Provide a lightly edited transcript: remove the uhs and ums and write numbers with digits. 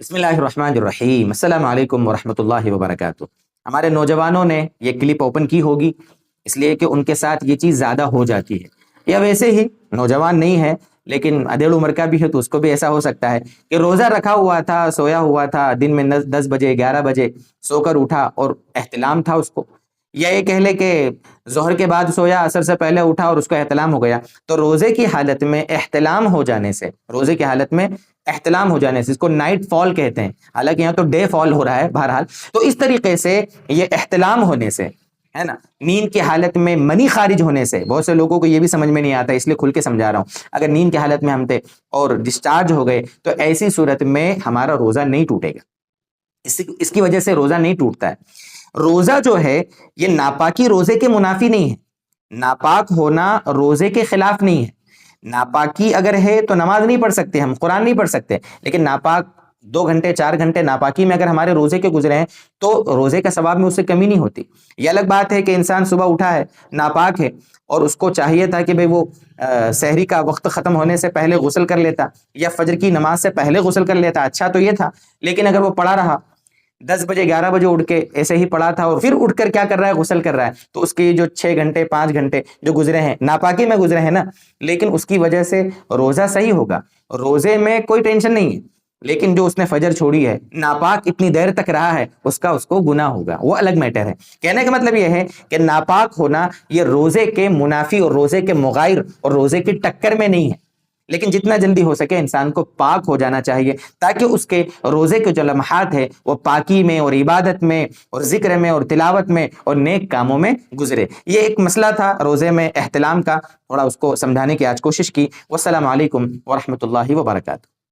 بسم اللہ الرحمن الرحیم، السلام علیکم ورحمۃ اللہ وبرکاتہ۔ ہمارے نوجوانوں نے یہ کلپ اوپن کی ہوگی اس لیے کہ ان کے ساتھ یہ چیز زیادہ ہو جاتی ہے، یا ویسے ہی نوجوان نہیں ہے لیکن ادھیڑ عمر کا بھی ہے تو اس کو بھی ایسا ہو سکتا ہے کہ روزہ رکھا ہوا تھا، سویا ہوا تھا، دن میں 10 بجے 11 بجے سو کر اٹھا اور احتلام تھا اس کو، یا یہ کہہ لے کہ ظہر کے بعد سویا، عصر سے پہلے اٹھا اور اس کو احتلام ہو گیا۔ تو روزے کی حالت میں احتلام ہو جانے سے، روزے کی حالت میں احتلام ہو جانے سے، اس کو نائٹ فال کہتے ہیں، حالانکہ یہاں تو ڈے فال ہو رہا ہے بہرحال، تو اس طریقے سے یہ احتلام ہونے سے ہے نا، نیند کی حالت میں منی خارج ہونے سے، بہت سے لوگوں کو یہ بھی سمجھ میں نہیں آتا، اس لیے کھل کے سمجھا رہا ہوں، اگر نیند کی حالت میں ہم تھے اور ڈسچارج ہو گئے تو ایسی صورت میں ہمارا روزہ نہیں ٹوٹے گا، اس کی وجہ سے روزہ نہیں ٹوٹتا ہے۔ روزہ جو ہے یہ ناپاکی روزے کے منافی نہیں ہے، ناپاک ہونا روزے کے خلاف نہیں ہے۔ ناپاکی اگر ہے تو نماز نہیں پڑھ سکتے، ہم قرآن نہیں پڑھ سکتے، لیکن ناپاک 2 گھنٹے 4 گھنٹے ناپاکی میں اگر ہمارے روزے کے گزرے ہیں تو روزے کا ثواب میں اس سے کمی نہیں ہوتی۔ یہ الگ بات ہے کہ انسان صبح اٹھا ہے، ناپاک ہے، اور اس کو چاہیے تھا کہ وہ سحری کا وقت ختم ہونے سے پہلے غسل کر لیتا یا فجر کی نماز سے پہلے غسل کر لیتا، اچھا تو یہ تھا، لیکن اگر وہ پڑا رہا 10 بجے 11 بجے اٹھ کے ایسے ہی پڑا تھا اور پھر اٹھ کر کیا کر رہا ہے، غسل کر رہا ہے، تو اس کے جو 6 گھنٹے 5 گھنٹے جو گزرے ہیں ناپاکی میں گزرے ہیں نا، لیکن اس کی وجہ سے روزہ صحیح ہوگا، روزے میں کوئی ٹینشن نہیں ہے، لیکن جو اس نے فجر چھوڑی ہے، ناپاک اتنی دیر تک رہا ہے، اس کو گناہ ہوگا، وہ الگ میٹر ہے۔ کہنے کا مطلب یہ ہے کہ ناپاک ہونا یہ روزے کے منافی اور روزے کے مغائر اور روزے کی ٹکر میں نہیں ہے، لیکن جتنا جلدی ہو سکے انسان کو پاک ہو جانا چاہیے تاکہ اس کے روزے کے جو لمحات ہے وہ پاکی میں اور عبادت میں اور ذکر میں اور تلاوت میں اور نیک کاموں میں گزرے۔ یہ ایک مسئلہ تھا روزے میں احتلام کا، تھوڑا اس کو سمجھانے کی آج کوشش کی۔ والسلام علیکم ورحمۃ اللہ وبرکاتہ۔